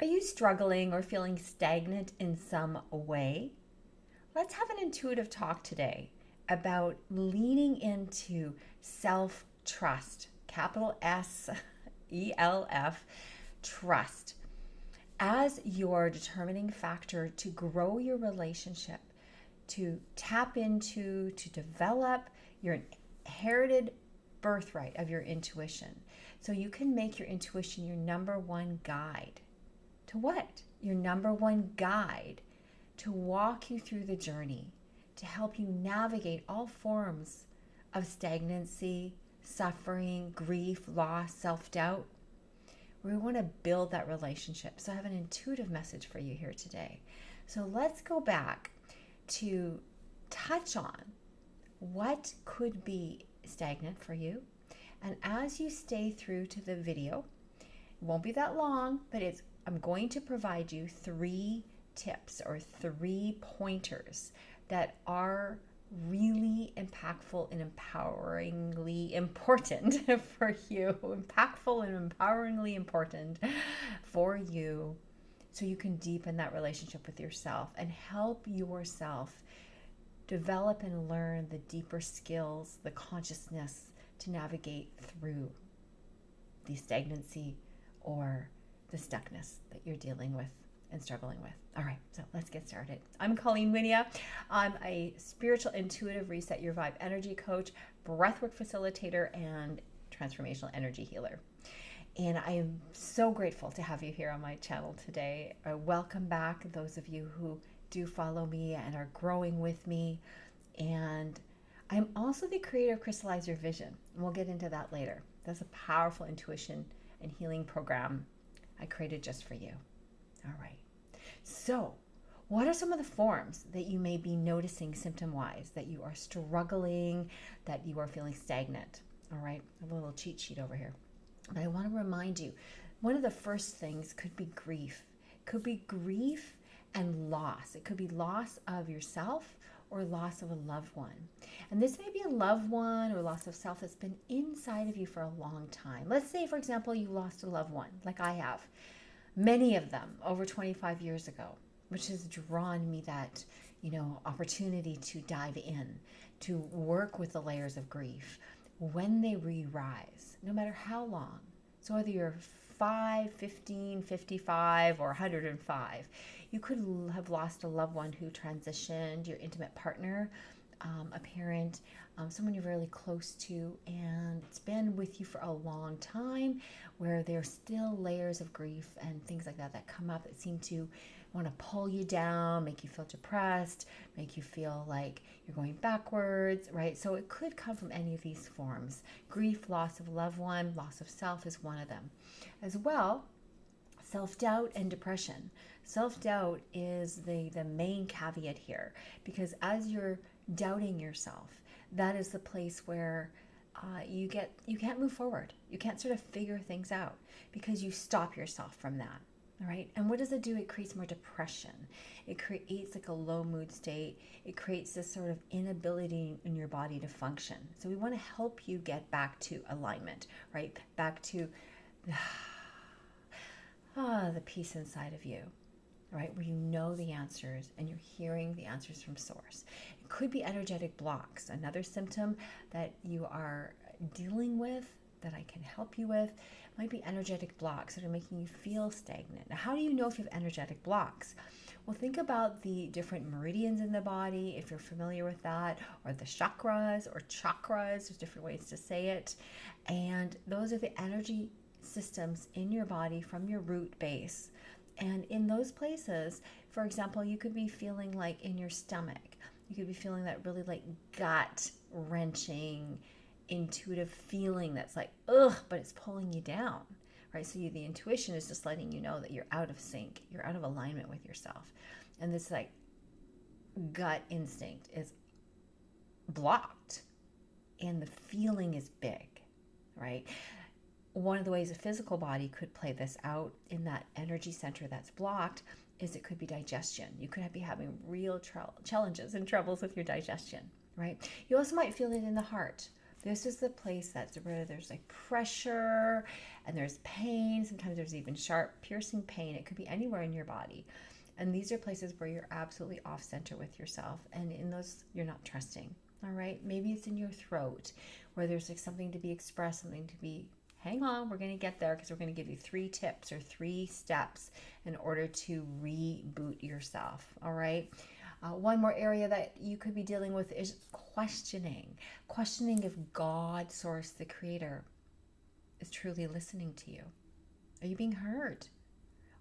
Are you struggling or feeling stagnant in some way? Let's have an intuitive talk today about leaning into self trust, capital SELF, trust, as your determining factor to grow your relationship, to tap into, to develop your inherited birthright of your intuition. So you can make your intuition your number one guide. To what? Your number one guide to walk you through the journey, to help you navigate all forms of stagnancy, suffering, grief, loss, self-doubt. We want to build that relationship. So I have an intuitive message for you here today. So let's go back to touch on what could be stagnant for you. And as you stay through to the video, it won't be that long, but I'm going to provide you 3 tips or 3 pointers that are really impactful and empoweringly important for you. Impactful and empoweringly important for you, so you can deepen that relationship with yourself and help yourself develop and learn the deeper skills, the consciousness to navigate through the stagnancy or the stuckness that you're dealing with and struggling with. All right, so let's get started. I'm Colleen, Wynia. I'm a spiritual intuitive reset your vibe energy coach, breathwork facilitator, and transformational energy healer. And I am so grateful to have you here on my channel today. Welcome back, those of you who do follow me and are growing with me. And I'm also the creator of Crystallize Your Vision. And we'll get into that later. That's a powerful intuition and healing program I created just for you. All right. So, what are some of the forms that you may be noticing symptom-wise, that you are struggling, that you are feeling stagnant? All right. I have a little cheat sheet over here. But I want to remind you, one of the first things could be grief. It could be grief and loss. It could be loss of yourself or loss of a loved one. And this may be a loved one or loss of self that's been inside of you for a long time. Let's say, for example, you lost a loved one, like I have. Many of them over 25 years ago, which has drawn me that, opportunity to dive in, to work with the layers of grief when they re-rise, no matter how long. So whether you're 5, 15, 55, or 105, you could have lost a loved one who transitioned, your intimate partner, a parent, someone you're really close to, and it's been with you for a long time, where there's still layers of grief and things like that come up that seem to want to pull you down, make you feel depressed, make you feel like you're going backwards, right? So it could come from any of these forms. Grief, loss of a loved one, loss of self is one of them. As well, self-doubt and depression. Self-doubt is the main caveat here, because as you're doubting yourself, that is the place where you can't move forward. You can't sort of figure things out because you stop yourself from that. All right. And what does it do? It creates more depression. It creates like a low mood state. It creates this sort of inability in your body to function. So we want to help you get back to alignment, right? Back to the peace inside of you, right? Where you know the answers and you're hearing the answers from source. It could be energetic blocks. Another symptom that you are dealing with that I can help you with might be energetic blocks that are making you feel stagnant. Now, how do you know if you have energetic blocks? Well, think about the different meridians in the body, if you're familiar with that, or the chakras, there's different ways to say it. And those are the energy systems in your body from your root base. And in those places, for example, you could be feeling like in your stomach, you could be feeling that really like gut wrenching, intuitive feeling that's like, ugh, but it's pulling you down, right? So the intuition is just letting you know that you're out of sync, you're out of alignment with yourself. And this like gut instinct is blocked and the feeling is big, right? One of the ways a physical body could play this out in that energy center that's blocked is it could be digestion. You could be having real challenges and troubles with your digestion, right? You also might feel it in the heart. This is the place that's where there's like pressure and there's pain. Sometimes there's even sharp, piercing pain. It could be anywhere in your body. And these are places where you're absolutely off center with yourself. And in those, you're not trusting. All right. Maybe it's in your throat where there's like something to be expressed, something to be, hang on, we're going to get there because we're going to give you 3 tips or 3 steps in order to reboot yourself. All right. One more area that you could be dealing with is questioning if God, source, the creator, is truly listening to you. Are you being heard?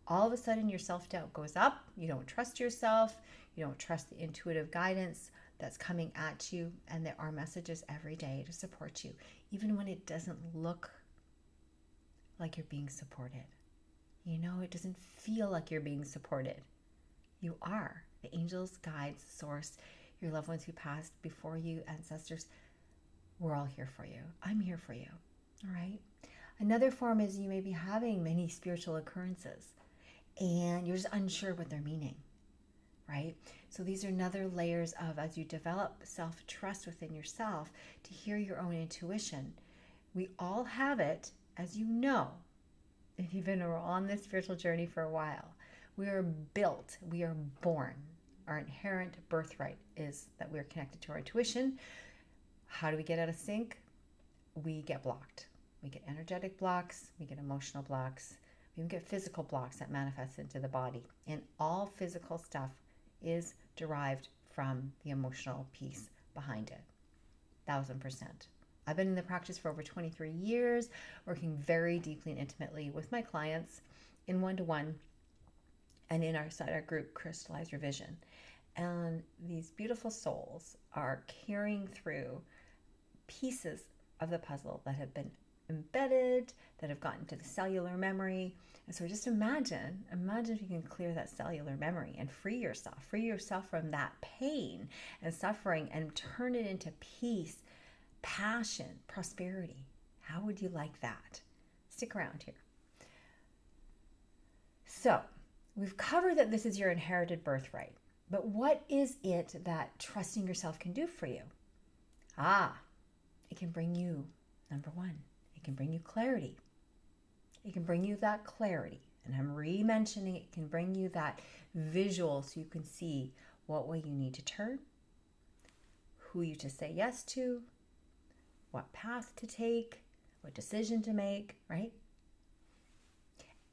All of a sudden your self-doubt goes up. You don't trust yourself. You don't trust the intuitive guidance that's coming at you. And there are messages every day to support you, even when it doesn't look like you're being supported. You know, it doesn't feel like you're being supported. You are. The angels, guides, source, your loved ones who passed before you, ancestors, we're all here for you. I'm here for you. All right. Another form is you may be having many spiritual occurrences and you're just unsure what they're meaning, right? So these are another layers of, as you develop self-trust within yourself to hear your own intuition. We all have it, as you know, if you've been on this spiritual journey for a while. We are built, we are born. Our inherent birthright is that we're connected to our intuition. How do we get out of sync? We get blocked. We get energetic blocks, we get emotional blocks, we even get physical blocks that manifest into the body. And all physical stuff is derived from the emotional piece behind it. 1000%. I've been in the practice for over 23 years, working very deeply and intimately with my clients in one-to-one and in our group, Crystallize Revision. And these beautiful souls are carrying through pieces of the puzzle that have been embedded, that have gotten to the cellular memory. And so just imagine if you can clear that cellular memory and free yourself from that pain and suffering and turn it into peace, passion, prosperity. How would you like that? Stick around here. So we've covered that this is your inherited birthright, but what is it that trusting yourself can do for you? It can bring you, number one, it can bring you clarity. It can bring you that clarity. And I'm re-mentioning it can bring you that visual so you can see what way you need to turn, who you to say yes to, what path to take, what decision to make, right?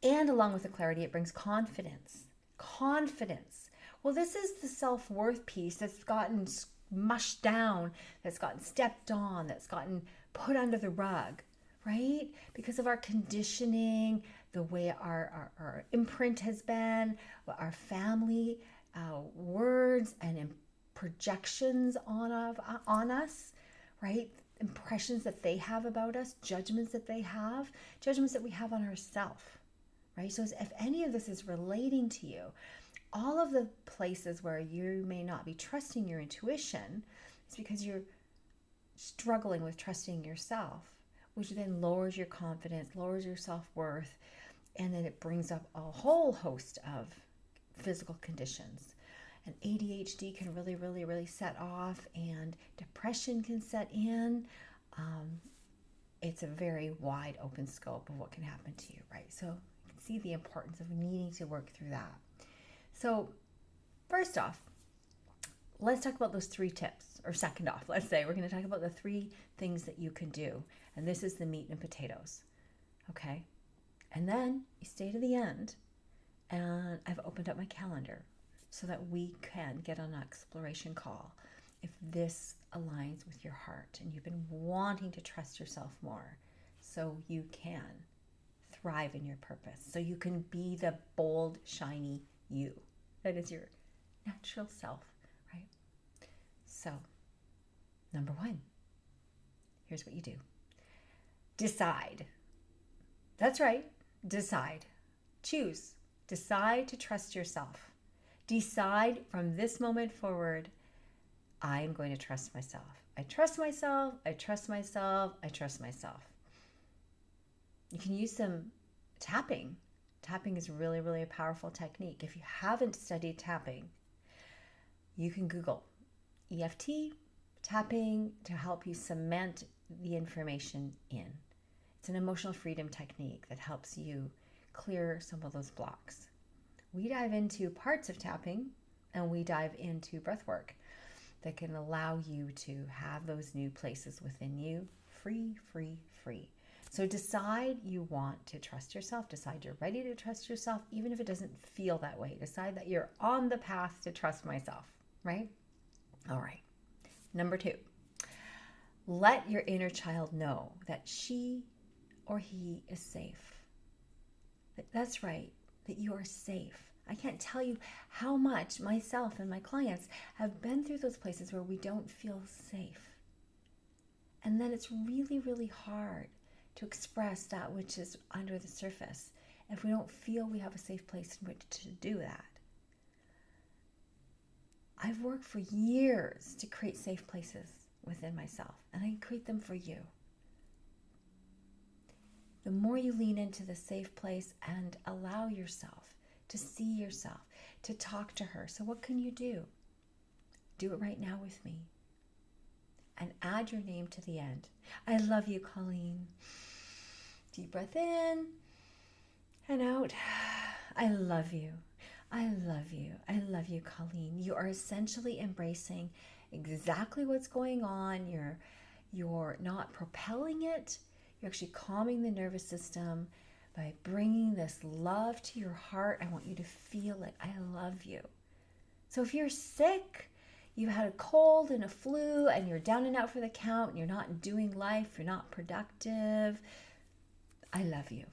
And along with the clarity, it brings confidence. Confidence. Well, this is the self-worth piece that's gotten mushed down, that's gotten stepped on, that's gotten put under the rug, right? Because of our conditioning, the way our imprint has been, our family words and projections on us, right? Impressions that they have about us, judgments that they have, judgments that we have on ourselves, right? So if any of this is relating to you, all of the places where you may not be trusting your intuition is because you're struggling with trusting yourself, which then lowers your confidence, lowers your self-worth, and then it brings up a whole host of physical conditions. And ADHD can really, really, really set off, and depression can set in. It's a very wide open scope of what can happen to you, right? So you can see the importance of needing to work through that. So first off, let's talk about those 3 tips. Or second off, let's say we're going to talk about the 3 things that you can do. And this is the meat and potatoes. Okay? And then you stay to the end, and I've opened up my calendar so that we can get on an exploration call if this aligns with your heart and you've been wanting to trust yourself more so you can thrive in your purpose, so you can be the bold, shiny you. That is your natural self, right? So, number 1, here's what you do. Decide. That's right. Decide. Choose. Decide to trust yourself. Decide from this moment forward, I am going to trust myself. I trust myself. I trust myself. I trust myself. You can use some tapping. Tapping is really, really a powerful technique. If you haven't studied tapping, you can Google EFT tapping to help you cement the information in. It's an emotional freedom technique that helps you clear some of those blocks. We dive into parts of tapping, and we dive into breath work that can allow you to have those new places within you free. So decide you want to trust yourself. Decide you're ready to trust yourself, even if it doesn't feel that way. Decide that you're on the path to trust myself, right? All right. Number 2, let your inner child know that she or he is safe. That's right, that you are safe. I can't tell you how much myself and my clients have been through those places where we don't feel safe. And then it's really, really hard to express that which is under the surface if we don't feel we have a safe place in which to do that. I've worked for years to create safe places within myself, and I create them for you. The more you lean into the safe place and allow yourself to see yourself, to talk to her. So what can you do? Do it right now with me. And add your name to the end. I love you, Colleen. Deep breath in and out. I love you. I love you. I love you, Colleen. You are essentially embracing exactly what's going on. You're not propelling it. You're actually calming the nervous system by bringing this love to your heart. I want you to feel it. I love you. So if you're sick, you had a cold and a flu, and you're down and out for the count, and you're not doing life, you're not productive, I love you.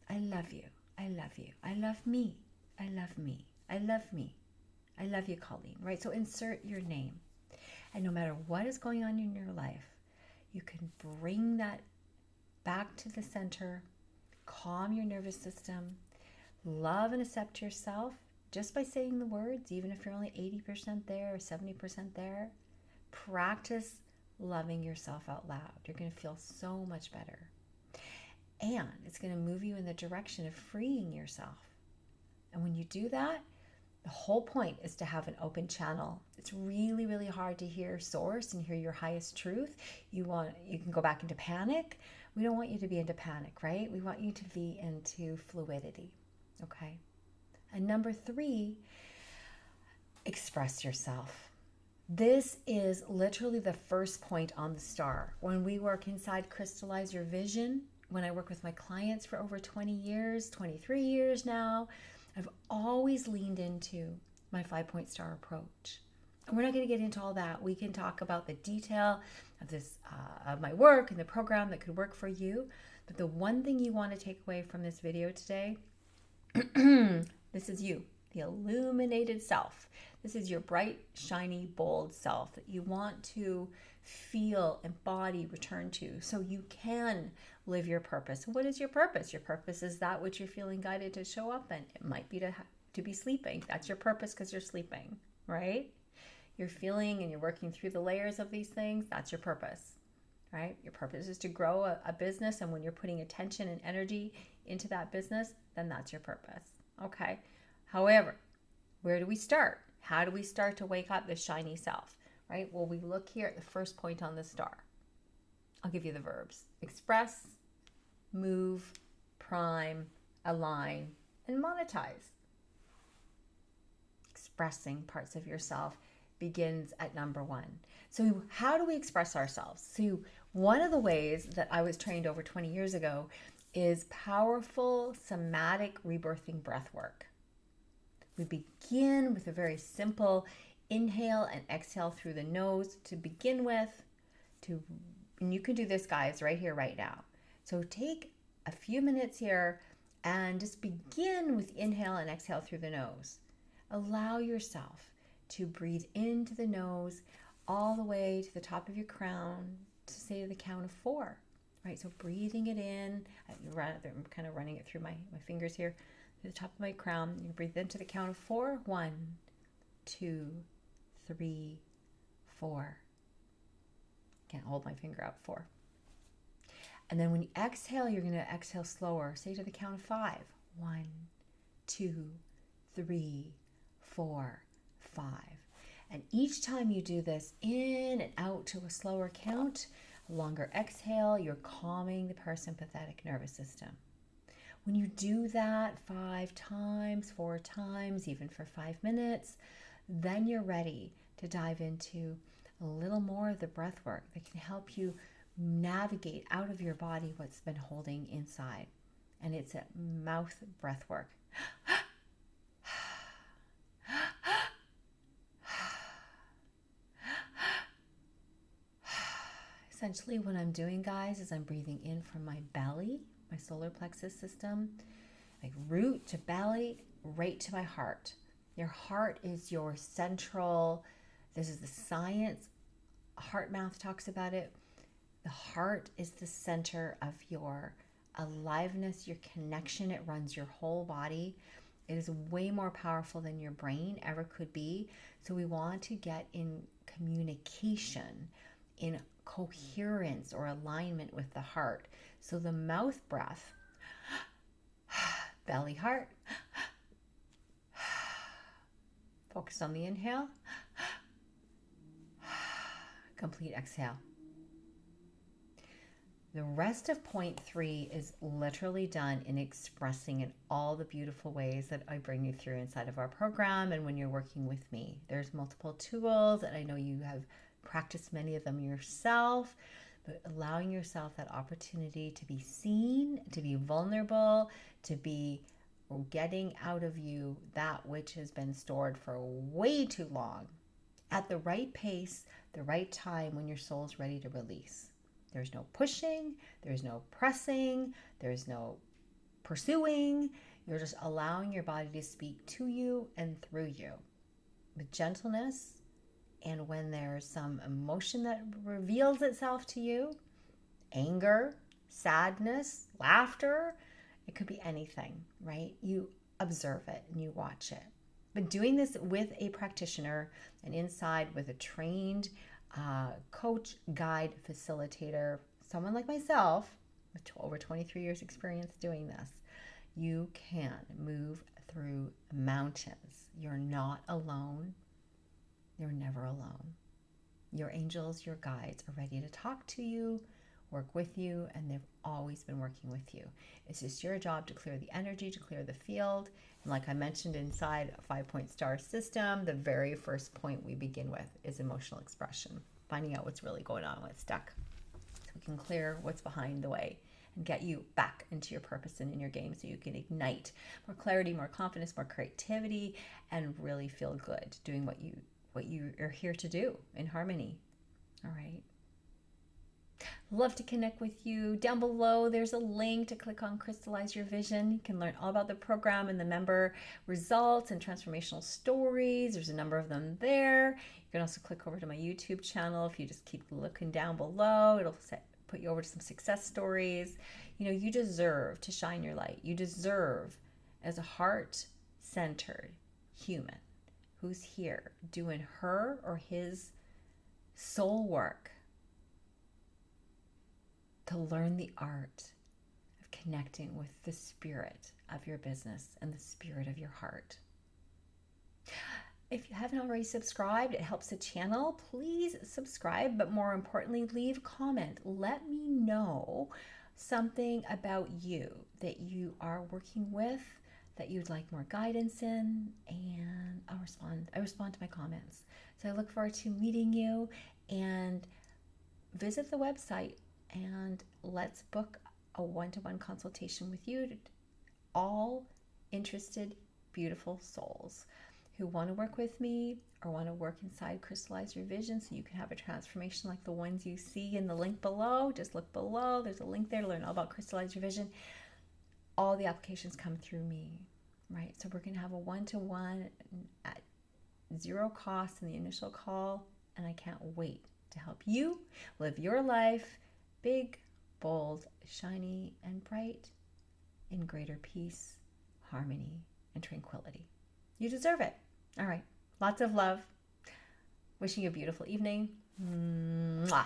I love you. I love you. I love me. I love me. I love me. I love you, Colleen, right? So insert your name. And no matter what is going on in your life, you can bring that back to the center, calm your nervous system, love and accept yourself just by saying the words, even if you're only 80% there or 70% there. Practice loving yourself out loud. You're going to feel so much better. And it's going to move you in the direction of freeing yourself. And when you do that, the whole point is to have an open channel. It's really, really hard to hear source and hear your highest truth. You can go back into panic. We don't want you to be into panic, right? We want you to be into fluidity, okay? And number 3, express yourself. This is literally the first point on the star. When we work inside Crystallize Your Vision, when I work with my clients for over 20 years, 23 years now, I've always leaned into my 5-point star approach. And we're not going to get into all that. We can talk about the detail of this, of my work and the program that could work for you. But the one thing you want to take away from this video today, this is you, the illuminated self. This is your bright, shiny, bold self that you want to feel, embody, return to, so you can live your purpose. What is your purpose? Your purpose is that which you're feeling guided to show up in. It might be to be sleeping. That's your purpose because you're sleeping, right? You're feeling and you're working through the layers of these things. That's your purpose, right? Your purpose is to grow a business, and when you're putting attention and energy into that business, then that's your purpose, okay? However, where do we start? How do we start to wake up this shiny self, right? Well, we look here at the first point on the star. I'll give you the verbs. Express, move, prime, align, and monetize. Expressing parts of yourself begins at number 1. So how do we express ourselves? So one of the ways that I was trained over 20 years ago is powerful somatic rebirthing breath work. We begin with a very simple inhale and exhale through the nose to begin with. And you can do this, guys, right here, right now. So take a few minutes here and just begin with inhale and exhale through the nose. Allow yourself to breathe into the nose all the way to the top of your crown, to say the count of 4, right? So breathing it in, I'm kind of running it through my fingers here, to the top of my crown. You breathe into the count of 4. 1, 2, 3, 4. Can't hold my finger out. 4. And then when you exhale, you're going to exhale slower. Say to the count of 5. 1, 2, 3, 4, 5. And each time you do this in and out to a slower count, A longer exhale, you're calming the parasympathetic nervous system. When you do that 5 times, 4 times, even for 5 minutes, then you're ready to dive into a little more of the breath work that can help you navigate out of your body what's been holding inside. And it's a mouth breath work. Essentially what I'm doing, guys, is I'm breathing in from my belly, my solar plexus system, like root to belly, right to my heart. Your heart is your central, this is the science, HeartMath talks about it. The heart is the center of your aliveness, your connection. It runs your whole body. It is way more powerful than your brain ever could be. So we want to get in communication, in coherence or alignment with the heart. So the mouth breath, belly, heart, focus on the inhale, complete exhale. The rest of point 3 is literally done in expressing in all the beautiful ways that I bring you through inside of our program and when you're working with me. There's multiple tools, and I know you have practiced many of them yourself, but allowing yourself that opportunity to be seen, to be vulnerable, to be getting out of you that which has been stored for way too long at the right pace, the right time when your soul's ready to release. There's no pushing, there's no pressing, there's no pursuing. You're just allowing your body to speak to you and through you with gentleness. And when there's some emotion that reveals itself to you, anger, sadness, laughter, it could be anything, right? You observe it and you watch it. But doing this with a practitioner and inside with a trained coach, guide, facilitator, someone like myself with over 23 years experience doing this, you can move through mountains. You're not alone. You're never alone. Your angels, your guides are ready to talk to you, work with you, and they've always been working with you. It's just your job to clear the energy, to clear the field. And like I mentioned inside a 5-point star system, the very first point we begin with is emotional expression, finding out what's really going on, what's stuck, so we can clear what's behind the way and get you back into your purpose and in your game so you can ignite more clarity, more confidence, more creativity, and really feel good doing what you are here to do in harmony. All right. Love to connect with you. Down below, there's a link to click on Crystallize Your Vision. You can learn all about the program and the member results and transformational stories. There's a number of them there. You can also click over to my YouTube channel. If you just keep looking down below, it'll put you over to some success stories. You know, you deserve to shine your light. You deserve, as a heart-centered human who's here doing her or his soul work, to learn the art of connecting with the spirit of your business and the spirit of your heart. If you haven't already subscribed, it helps the channel. Please subscribe, but more importantly, leave a comment. Let me know something about you that you are working with, that you'd like more guidance in, and I'll respond. I respond to my comments. So I look forward to meeting you, and visit the website and let's book a one-to-one consultation with you. All interested, beautiful souls who want to work with me or want to work inside Crystallize Your Vision so you can have a transformation like the ones you see in the link below. Just look below. There's a link there to learn all about Crystallize Your Vision. All the applications come through me, right? So we're going to have a one-to-one at zero cost in the initial call, and I can't wait to help you live your life big, bold, shiny, and bright in greater peace, harmony, and tranquility. You deserve it. All right. Lots of love. Wishing you a beautiful evening. Mwah.